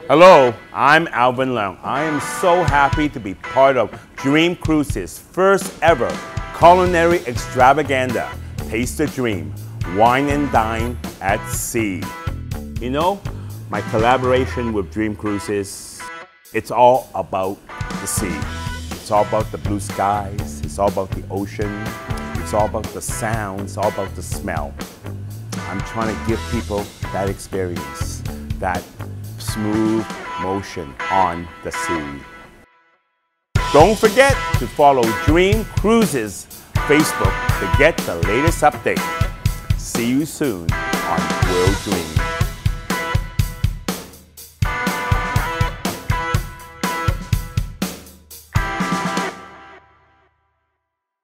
Hello, I'm Alvin Leung. I am so happy to be part of Dream Cruises' first ever culinary extravaganza, Taste the Dream, Wine and Dine at Sea. You know, my collaboration with Dream Cruises, it's all about the sea. It's all about the blue skies, it's all about the ocean, it's all about the sound, it's all about the smell. I'm trying to give people that experience, that smooth motion on the sea. Don't forget to follow Dream Cruises Facebook to get the latest update. See you soon on World Dream.